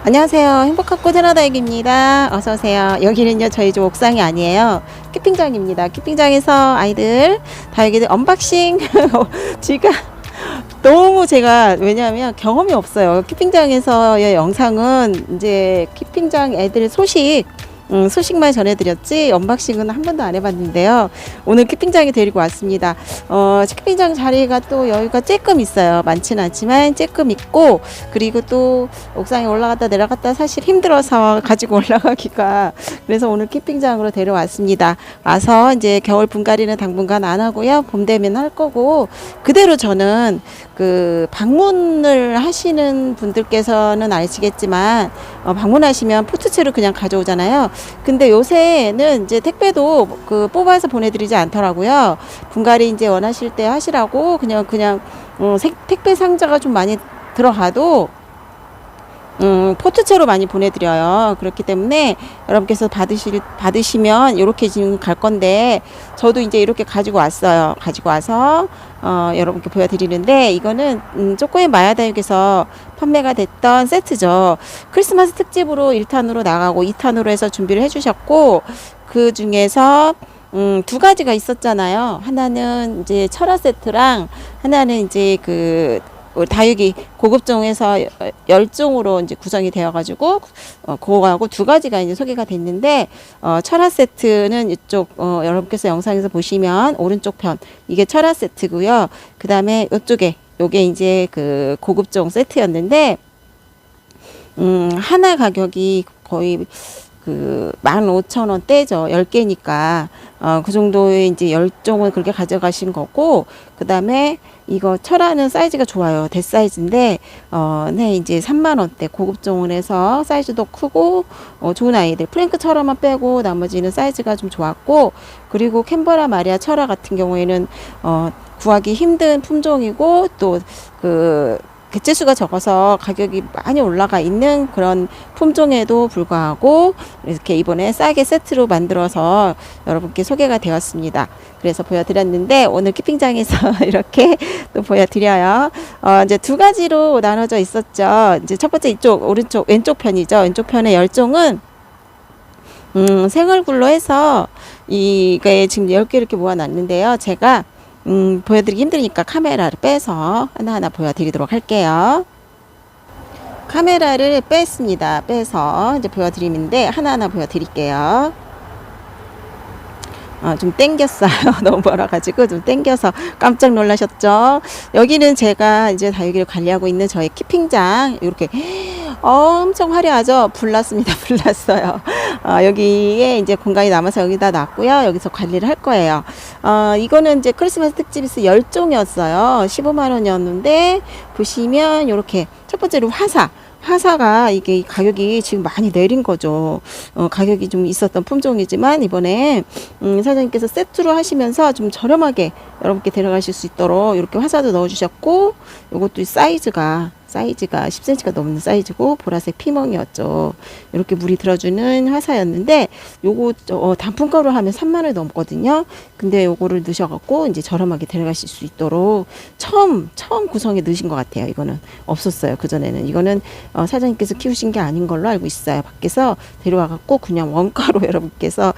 안녕하세요. 행복한 꽃에나다육입니다. 어서오세요. 여기는요, 저희 집 옥상이 아니에요. 키핑장입니다. 키핑장에서 아이들, 다육이들 언박싱. 지금 너무 제가, 왜냐하면 경험이 없어요. 키핑장에서의 영상은 이제 키핑장 애들 소식만 전해드렸지 언박싱은 한 번도 안 해봤는데요. 오늘 키핑장에 데리고 왔습니다. 키핑장 자리가 또 여유가 조금 있어요. 많지는 않지만 조금 있고, 그리고 또 옥상에 올라갔다 내려갔다 사실 힘들어서 가지고 올라가기가, 그래서 오늘 키핑장으로 데려왔습니다. 와서 이제 겨울 분갈이는 당분간 안 하고요. 봄 되면 할 거고, 그대로 저는 방문을 하시는 분들께서는 아시겠지만, 방문하시면 포트채로 그냥 가져오잖아요. 근데 요새는 이제 택배도 뽑아서 보내드리지 않더라고요. 분갈이 이제 원하실 때 하시라고 그냥 택배 상자가 좀 많이 들어가도 포트채로 많이 보내드려요. 그렇기 때문에 여러분께서 받으시면 이렇게 지금 갈 건데, 저도 이제 이렇게 가지고 왔어요. 가지고 와서 여러분께 보여드리는데, 이거는 쪼꼬의 마야다육에서 판매가 됐던 세트죠. 크리스마스 특집으로 1탄으로 나가고 2탄으로 해서 준비를 해주셨고, 그 중에서 두 가지가 있었잖아요. 하나는 이제 철화 세트랑, 하나는 이제 다육이 고급종에서 10종으로 이제 구성이 되어가지고, 그거하고 두 가지가 이제 소개가 됐는데, 철화 세트는 이쪽, 여러분께서 영상에서 보시면 오른쪽 편, 이게 철화 세트고요. 그 다음에 이쪽에, 요게 이제 고급종 세트였는데, 하나 가격이 거의 15,000원대죠. 10개니까. 그 정도의 이제 10종을 그렇게 가져가신 거고, 그 다음에 이거 철화는 사이즈가 좋아요. 대 사이즈인데, 네, 이제 3만원대 고급종을 해서 사이즈도 크고, 좋은 아이들. 프랭크 철화만 빼고 나머지는 사이즈가 좀 좋았고, 그리고 캔버라 마리아 철화 같은 경우에는, 구하기 힘든 품종이고, 또 개체수가 적어서 가격이 많이 올라가 있는 그런 품종에도 불구하고 이렇게 이번에 싸게 세트로 만들어서 여러분께 소개가 되었습니다. 그래서 보여드렸는데, 오늘 키핑장에서 이렇게 또 보여드려요. 이제 두 가지로 나눠져 있었죠. 이제 첫 번째 왼쪽 편이죠. 왼쪽 편의 10종은 생얼굴로 해서 이게 지금 10개 이렇게 모아놨는데요. 제가 보여드리기 힘드니까 카메라를 빼서 하나하나 보여드리도록 할게요. 카메라를 뺐습니다. 빼서 이제 보여드리는데, 하나하나 보여드릴게요. 좀 땡겼어요. 너무 멀어가지고 좀 땡겨서 깜짝 놀라셨죠? 여기는 제가 이제 다육이를 관리하고 있는 저의 키핑장, 이렇게 엄청 화려하죠? 불났습니다. 불났어요. 여기에 이제 공간이 남아서 여기다 놨고요. 여기서 관리를 할 거예요. 이거는 이제 크리스마스 특집에서 10종이었어요. 15만원이었는데, 보시면 이렇게 첫 번째로 화사가 이게 가격이 지금 많이 내린 거죠. 가격이 좀 있었던 품종이지만, 이번에 사장님께서 세트로 하시면서 좀 저렴하게 여러분께 데려가실 수 있도록 이렇게 화사도 넣어주셨고, 요것도 사이즈가 10cm가 넘는 사이즈고, 보라색 피멍이었죠. 이렇게 물이 들어주는 화사였는데, 요거 단품가로 하면 3만원 넘거든요. 근데 요거를 넣으셔갖고 이제 저렴하게 데려가실 수 있도록 처음 구성에 넣으신 것 같아요. 이거는 없었어요. 그전에는. 이거는 사장님께서 키우신 게 아닌 걸로 알고 있어요. 밖에서 데려와갖고 그냥 원가로 여러분께서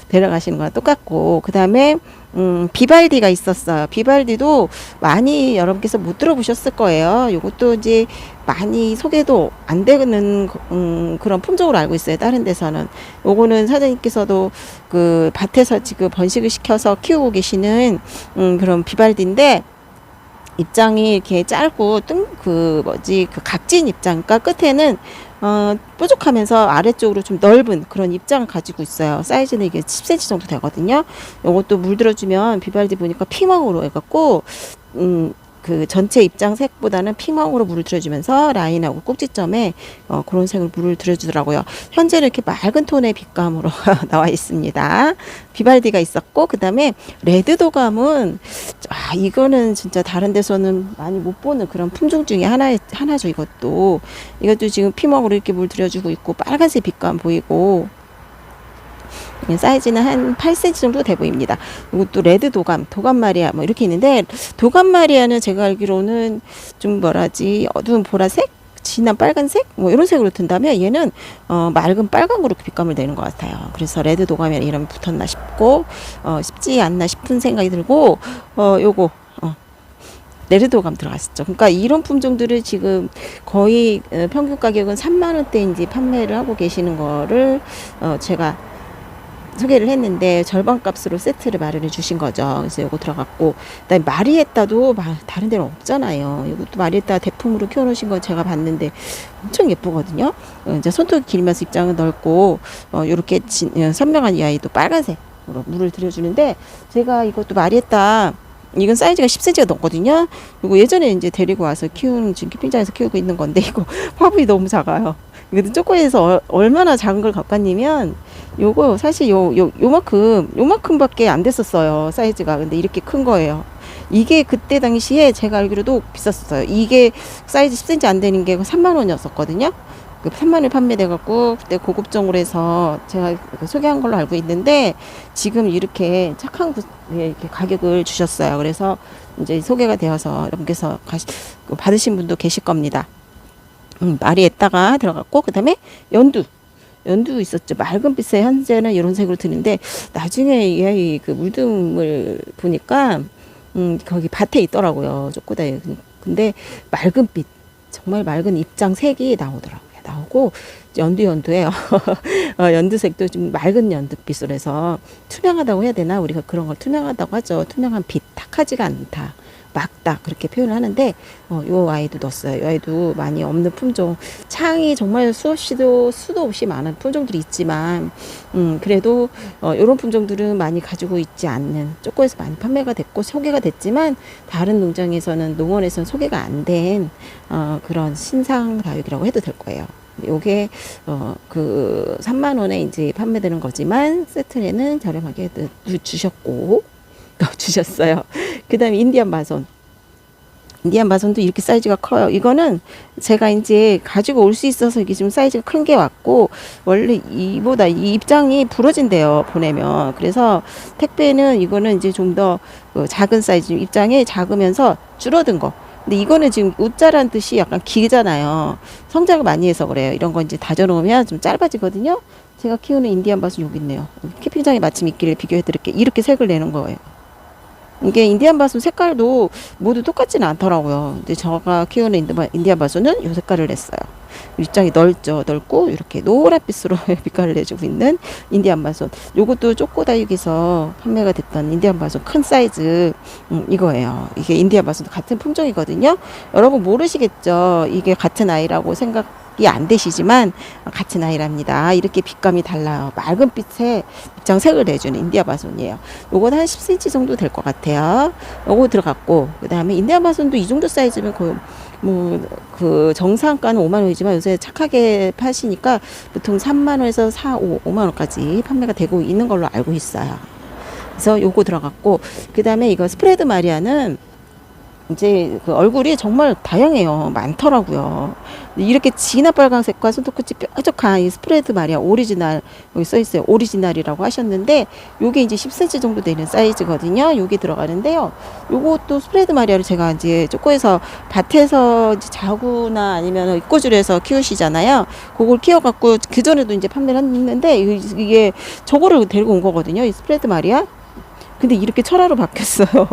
데려가시는 거랑 똑같고, 그 다음에 비발디가 있었어요. 비발디도 많이 여러분께서 못 들어보셨을 거예요. 요것도 이제 많이 소개도 안 되는 그런 품종으로 알고 있어요. 다른 데서는. 요거는 사장님께서도 밭에서 지금 번식을 시켜서 키우고 계시는 그런 비발디인데, 입장이 이렇게 짧고 각진 입장, 그러니까 끝에는 뾰족하면서 아래쪽으로 좀 넓은 그런 입장을 가지고 있어요. 사이즈는 이게 10cm 정도 되거든요. 요것도 물 들어주면, 비발디 보니까 피멍으로 해갖고 전체 입장 색보다는 피멍으로 물을 들여주면서 라인하고 꼭지점에 그런 색으로 물을 들여주더라고요. 현재는 이렇게 맑은 톤의 빛감으로 나와 있습니다. 비발디가 있었고, 그 다음에 레드도감은 이거는 진짜 다른 데서는 많이 못 보는 그런 품종 중에 하나죠. 이것도 지금 피멍으로 이렇게 물 들여주고 있고, 빨간색 빛감 보이고, 사이즈는 한 8cm 정도 돼 보입니다. 이것도 레드 도감 마리아 이렇게 있는데, 도감 마리아는 제가 알기로는 좀 어두운 보라색? 진한 빨간색 뭐 이런 색으로 든다면 얘는 맑은 빨강으로 빛감을 내는 것 같아요. 그래서 레드 도가면 이름이 붙었나 싶고 쉽지 않나 싶은 생각이 들고 요거 레드 도감 들어갔었죠. 그러니까 이런 품종들을 지금 거의 평균 가격은 3만 원대인지 판매를 하고 계시는 거를 제가 소개를 했는데 절반 값으로 세트를 마련해 주신 거죠. 그래서 요거 들어갔고, 그다음에 마리에따도 다른 데는 없잖아요. 이것도 마리에따 대품으로 키워놓으신 거 제가 봤는데 엄청 예쁘거든요. 이제 손톱 길면서 입장은 넓고 요렇게 선명한 이 아이도 빨간색으로 물을 들여주는데, 제가 이것도 마리에따 이건 사이즈가 10cm가 넘거든요. 이거 예전에 이제 데리고 와서 키우는, 지금 키핑장에서 키우고 있는 건데, 이거 화분이 너무 작아요. 이거 쪼꼬에서 얼마나 작은 걸 갖고 왔냐면, 요거 사실 요만큼밖에 안 됐었어요, 사이즈가. 근데 이렇게 큰 거예요. 이게 그때 당시에 제가 알기로도 비쌌었어요. 이게 사이즈 10cm 안 되는 게 3만 원이었었거든요. 그 3만 원에 판매돼갖고 그때 고급종으로 해서 제가 소개한 걸로 알고 있는데, 지금 이렇게 착한 이렇게 가격을 주셨어요. 그래서 이제 소개가 되어서 여러분께서 받으신 분도 계실 겁니다. 마리에따가 들어갔고, 그 다음에 연두 있었죠. 맑은 빛의 현재는 이런 색으로 드는데, 나중에 이 그 물듬을 보니까 거기 밭에 있더라고요, 쪼꼬다에. 근데 맑은 빛, 정말 맑은 입장 색이 나오고 연두예요. 연두색도 좀 맑은 연두빛으로 해서 투명하다고 해야 되나, 우리가 그런 걸 투명하다고 하죠. 투명한 빛, 탁하지가 않다, 맑다, 그렇게 표현을 하는데, 요 아이도 넣었어요. 요 아이도 많이 없는 품종, 창이 정말 수도 없이 많은 품종들이 있지만, 그래도 요런 품종들은 많이 가지고 있지 않는, 쪼꼬에서 많이 판매가 됐고 소개가 됐지만, 다른 농장에서는, 농원에서는 소개가 안 된 그런 신상 다육이라고 해도 될 거예요. 요게 그 3만 원에 이제 판매되는 거지만 세트에는 저렴하게 주셨어요. 그 다음에 인디안 마손도 이렇게 사이즈가 커요. 이거는 제가 이제 가지고 올 수 있어서 이게 지금 사이즈가 큰 게 왔고, 원래 이보다 이 입장이 부러진대요, 보내면. 그래서 택배는 이거는 이제 좀 더 작은 사이즈, 입장이 작으면서 줄어든 거. 근데 이거는 지금 우짜란 뜻이 약간 길잖아요. 성장을 많이 해서 그래요. 이런 거 이제 다져놓으면 좀 짧아지거든요. 제가 키우는 인디안 밭은 여기 있네요. 캠핑장에 마침 있기를 비교해 드릴게요. 이렇게 색을 내는 거예요. 이게 인디안 바순 색깔도 모두 똑같지는 않더라고요. 근데 제가 키우는 인디안 바순은 이 색깔을 냈어요. 입장이 넓고 이렇게 노란빛으로 빛깔을 내주고 있는 인디안 바순. 요것도 쪼꼬다육에서 판매가 됐던 인디안 바순 큰 사이즈, 이거예요. 이게 인디안 바순도 같은 품종이거든요. 여러분 모르시겠죠? 이게 같은 아이라고 생각이 안 되시지만 같은 아이랍니다. 이렇게 빛감이 달라요. 맑은 빛에 입장 색을 내주는 인디안 바순이에요. 요건 한 10cm 정도 될 것 같아요. 요거 들어갔고, 그 다음에 인디안 바순도 이 정도 사이즈면 거의 그 정상가는 5만 원이지만 요새 착하게 파시니까 보통 3만 원에서 5만 원까지 판매가 되고 있는 걸로 알고 있어요. 그래서 요거 들어갔고, 그 다음에 이거 스프레드 마리아는 이제 그 얼굴이 정말 다양해요. 많더라고요. 이렇게 진한 빨간색과 손톱끝이 뾰족한 이 스프레드 마리아 오리지널, 여기 써 있어요. 오리지널이라고 하셨는데, 요게 이제 10cm 정도 되는 사이즈거든요. 요게 들어가는데요. 요것도 스프레드 마리아를 제가 이제 쪼꼬에서 밭에서 이제 자구나 아니면 입고줄에서 키우시잖아요. 그걸 키워갖고 그 전에도 이제 판매를 했는데, 이게 저거를 데리고 온 거거든요. 이 스프레드 마리아. 근데 이렇게 철화로 바뀌었어요.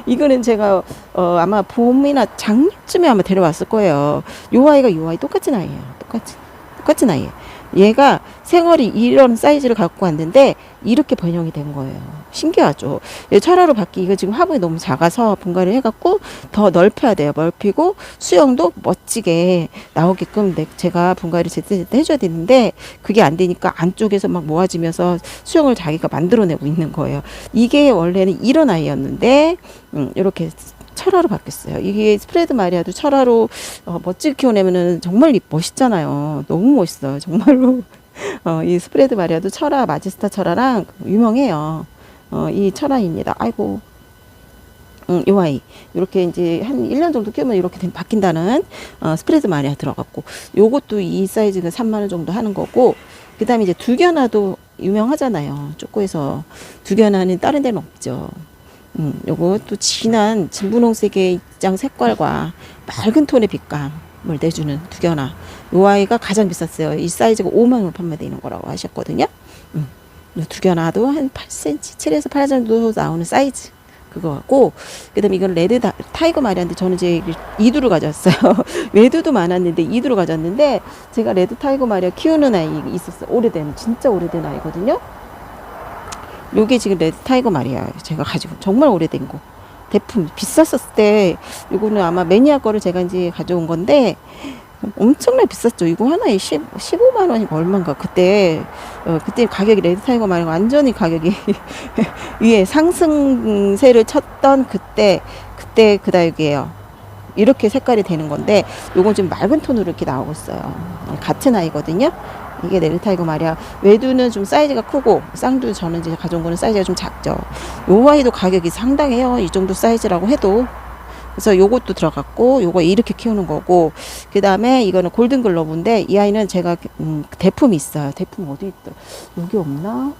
이거는 제가 아마 봄이나 작년쯤에 아마 데려왔을 거예요. 요 아이 똑같은 아이예요. 똑같은 아이예요. 얘가 생얼이 이런 사이즈를 갖고 왔는데 이렇게 번영이 된 거예요. 신기하죠. 철화로 바뀌, 이거 지금 화분이 너무 작아서 분갈이를 해갖고 더 넓혀야 돼요. 넓히고 수영도 멋지게 나오게끔 제가 분갈이를 제때 해줘야 되는데, 그게 안 되니까 안쪽에서 막 모아지면서 수영을 자기가 만들어내고 있는 거예요. 이게 원래는 이런 아이였는데 이렇게 철화로 바뀌었어요. 이게 스프레드 마리아도 철화로 멋지게 키워내면은 정말 멋있잖아요. 너무 멋있어요, 정말로. 이 스프레드 마리아도 철화, 마지스타 철화랑 유명해요. 이 철화입니다. 아이고. 요 아이. 이렇게 이제 한 1년 정도 키우면 이렇게 바뀐다는 스프레드 마리아 들어갔고, 요것도 이 사이즈가 3만 원 정도 하는 거고, 그 다음에 이제 두견화도 유명하잖아요. 쪼꼬에서. 두견화는 다른 데는 없죠. 요거 또 진한 진분홍색의 입장 색깔과 맑은 톤의 빛감을 내주는 두견화. 요 아이가 가장 비쌌어요. 이 사이즈가 5만 원 판매되는 거라고 하셨거든요. 요 두견화도 한 8cm, 7에서 8 정도 나오는 사이즈. 그거 같고, 그 다음에 이건 레드 타이거 마리아인데 저는 이제 이두를 가져왔어요. 외두도 많았는데 이두를 가져왔는데, 제가 레드 타이거 마리아 키우는 아이 있었어요. 진짜 오래된 아이거든요. 요게 지금 레드 타이거 마리아 제가 가지고 정말 오래된 거. 대품 비쌌었을 때, 요거는 아마 매니아 거를 제가 이제 가져온 건데, 엄청나게 비쌌죠. 이거 하나에 15만 원이 얼마인가. 그때 가격이 레드 타이거 마리아 완전히 가격이 위에 상승세를 쳤던 그때 그 다육이에요. 이렇게 색깔이 되는 건데, 요건 좀 맑은 톤으로 이렇게 나오고 있어요. 같은 아이거든요. 이게 레드 타이거 마리아. 외두는 좀 사이즈가 크고, 쌍두 저는 이제 가져온 거는 사이즈가 좀 작죠. 요 아이도 가격이 상당해요. 이 정도 사이즈라고 해도. 그래서 요것도 들어갔고, 요거 이렇게 키우는 거고, 그 다음에 이거는 골든 글러브인데, 이 아이는 제가 대품이 있어요. 대품 어디 있더라? 여기 없나?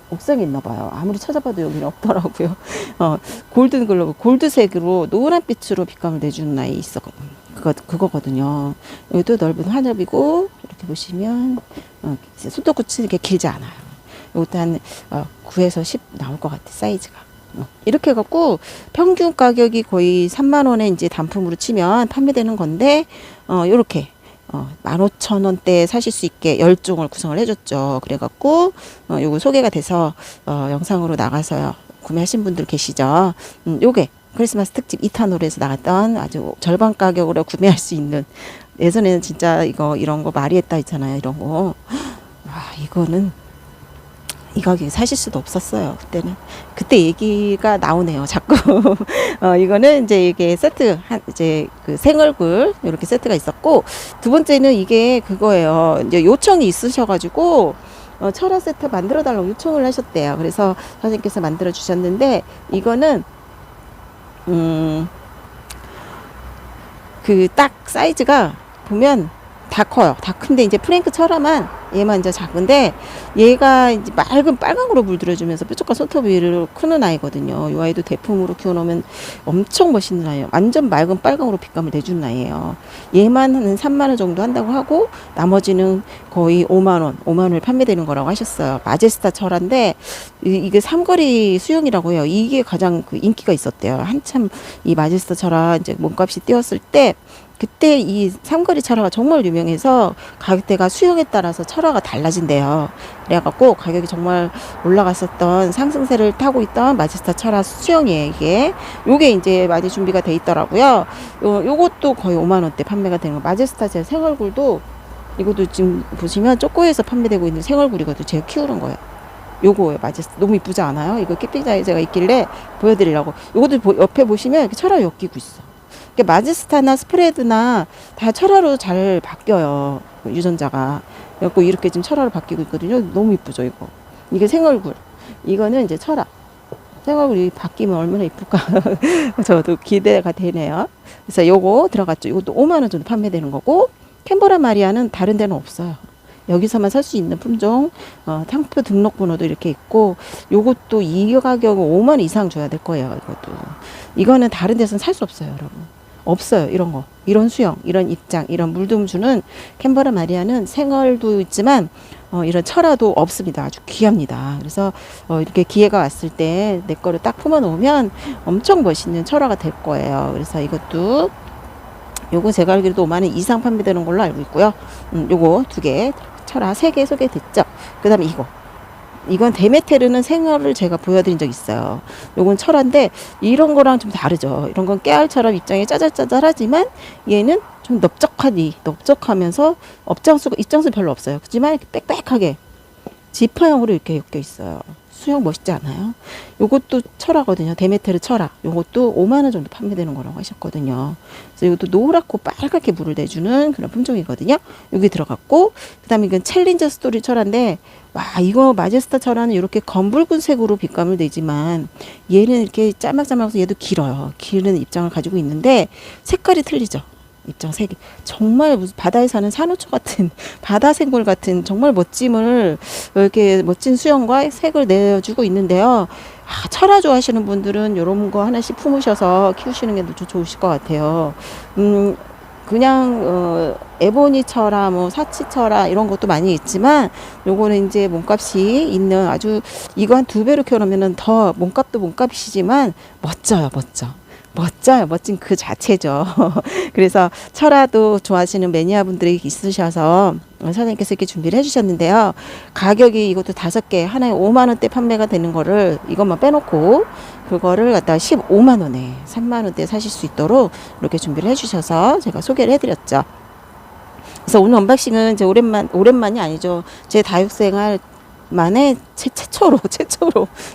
옥상에 있나 봐요. 아무리 찾아봐도 여기는 없더라고요. 골든 글러브, 골드색으로 노란빛으로 빛감을 내주는 아이 그거거든요. 여기도 넓은 화렵이고, 이렇게 보시면 손톱끝이 이렇게 길지 않아요. 이것도 한 9에서 10 나올 것 같아, 사이즈가. 이렇게 해갖고 평균 가격이 거의 3만 원에 이제 단품으로 치면 판매되는 건데, 요렇게 15,000원대에 사실 수 있게 10종을 구성을 해줬죠. 그래갖고 요거 소개가 돼서 영상으로 나가서요 구매하신 분들 계시죠. 요게 크리스마스 특집 2탄으로 나갔던 아주 절반 가격으로 구매할 수 있는, 예전에는 진짜 이런 거 마리에타 있잖아요. 이런 거. 이거는 이 가격에 사실 수도 없었어요. 그때 얘기가 나오네요. 자꾸. 이거는 이제 이게 세트, 이제 그 생얼굴, 이렇게 세트가 있었고, 두 번째는 이게 그거예요. 이제 요청이 있으셔가지고, 철화 세트 만들어 달라고 요청을 하셨대요. 그래서 선생님께서 만들어 주셨는데, 이거는, 그 딱 사이즈가 보면 다 커요. 다 큰데 이제 프랭크 철화만 얘만 이제 작은데, 얘가 이제 맑은 빨강으로 물들여주면서 뾰족한 손톱 위를 크는 아이거든요. 이 아이도 대품으로 키워놓으면 엄청 멋있는 아이예요. 완전 맑은 빨강으로 빛감을 내주는 아이예요. 얘만 한 3만 원 정도 한다고 하고, 나머지는 거의 5만 원을 판매되는 거라고 하셨어요. 마제스타 철화인데, 이게 삼거리 수영이라고 해요. 이게 가장 그 인기가 있었대요. 한참 이 마제스타 철화 이제 몸값이 뛰었을 때, 그때 이 삼거리 철화가 정말 유명해서 가격대가 수영에 따라서 철화가 달라진대요. 그래갖고 가격이 정말 올라갔었던 상승세를 타고 있던 마제스타 철화 수영이에요. 요게 이제 많이 준비가 돼 있더라고요. 요것도 거의 5만 원대 판매가 되는 거. 마제스타 제 생얼굴도, 이것도 지금 보시면 쪼꼬에서 판매되고 있는 생얼굴이거든요. 제가 키우는 거예요. 요거예요. 마제스타. 너무 이쁘지 않아요? 이거 키핑장에 제가 있길래 보여드리려고. 요것도 옆에 보시면 이렇게 철화 엮이고 있어. 마제스타나 스프레드나 다 철화로 잘 바뀌어요. 유전자가. 그래갖고 이렇게 지금 철화로 바뀌고 있거든요. 너무 이쁘죠, 이거. 이게 생얼굴. 이거는 이제 철화. 생얼굴이 바뀌면 얼마나 이쁠까. 저도 기대가 되네요. 그래서 요거 들어갔죠. 이것도 5만 원 정도 판매되는 거고, 캔버라 마리아는 다른 데는 없어요. 여기서만 살 수 있는 품종, 상표 등록번호도 이렇게 있고, 요것도 이 가격은 5만 원 이상 줘야 될 거예요, 이것도. 이거는 다른 데서는 살 수 없어요, 여러분. 없어요, 이런 거. 이런 수영, 이런 입장, 이런 물듬 주는 캔버라 마리아는 생얼도 있지만, 이런 철화도 없습니다. 아주 귀합니다. 그래서, 이렇게 기회가 왔을 때 내 거를 딱 품어 놓으면 엄청 멋있는 철화가 될 거예요. 그래서 이것도, 요거 제가 알기로도 5만 원 이상 판매되는 걸로 알고 있고요. 요거 2개, 철화 3개 소개됐죠. 그 다음에 이건 데메테르는 생얼을 제가 보여드린 적 있어요. 요건 철화인데 이런 거랑 좀 다르죠. 이런 건 깨알처럼 입장이 짜잘짜잘하지만 얘는 좀 넓적하면서 입장수 별로 없어요. 그렇지만 이렇게 빽빽하게 지퍼형으로 이렇게 엮여 있어요. 수영 멋있지 않아요? 요것도 철화거든요. 데메테르 철화. 요것도 5만 원 정도 판매되는 거라고 하셨거든요. 그래서 이것도 노랗고 빨갛게 물을 내주는 그런 품종이거든요. 여기 들어갔고, 그 다음에 이건 챌린저 스토리 철화인데, 이거 마제스타 철화는 이렇게 검붉은색으로 빛감을 내지만, 얘는 이렇게 짤막짤막해서 얘도 길어요. 기는 입장을 가지고 있는데, 색깔이 틀리죠. 입장 색이 정말 무슨 바다에 사는 산호초 같은 바다 생물 같은 정말 멋짐을 이렇게 멋진 수영과 색을 내주고 있는데요. 철화 좋아하시는 분들은 이런 거 하나씩 품으셔서 키우시는 게 좋으실 것 같아요. 그냥 에보니 철화, 뭐 사치 철화 이런 것도 많이 있지만 요거는 이제 몸값이 있는 아주 이거 한 2배로 키워놓으면은 더 몸값도 몸값이지만 멋져요, 멋져요. 멋진 그 자체죠. 그래서 철화도 좋아하시는 매니아분들이 있으셔서 사장님께서 이렇게 준비를 해주셨는데요. 가격이 이것도 5개 하나에 5만 원대 판매가 되는 거를 이것만 빼놓고 그거를 갖다가 15만 원에 3만 원대 사실 수 있도록 이렇게 준비를 해주셔서 제가 소개를 해드렸죠. 그래서 오늘 언박싱은 제 오랜만이 아니죠. 제 다육생활 만에 최초로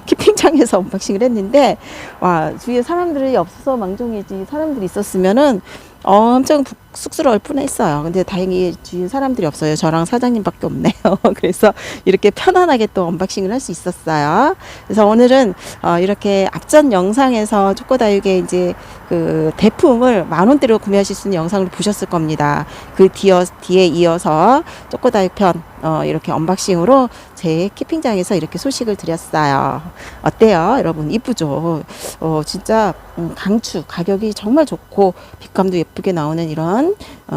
키핑장에서 언박싱을 했는데, 와, 주위에 사람들이 없어서 망정이지 사람들이 있었으면은 엄청 쑥스러울 뻔했어요. 근데 다행히 주위에 사람들이 없어요. 저랑 사장님밖에 없네요. 그래서 이렇게 편안하게 또 언박싱을 할 수 있었어요. 그래서 오늘은 이렇게 앞전 영상에서 초코다육의 이제 그 대품을 10,000원대로 구매하실 수 있는 영상을 보셨을 겁니다. 그 뒤에 이어서 초코다육 편 이렇게 언박싱으로 제 키핑장에서 이렇게 소식을 드렸어요. 어때요, 여러분? 이쁘죠? 진짜 강추, 가격이 정말 좋고 빛감도 예쁘게 나오는 이런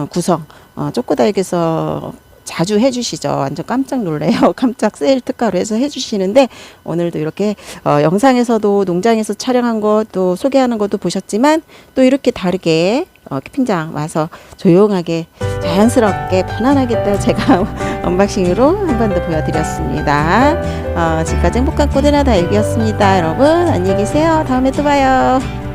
구성 초코다육에서 자주 해주시죠. 완전 깜짝 놀래요. 깜짝 세일 특가로 해서 해주시는데 오늘도 이렇게 영상에서도 농장에서 촬영한 것도 소개하는 것도 보셨지만 또 이렇게 다르게 키핑장 와서 조용하게 자연스럽게 편안하게 또 제가 언박싱으로 한 번 더 보여드렸습니다. 지금까지 행복한 꼬데나 다육이었습니다. 여러분 안녕히 계세요. 다음에 또 봐요.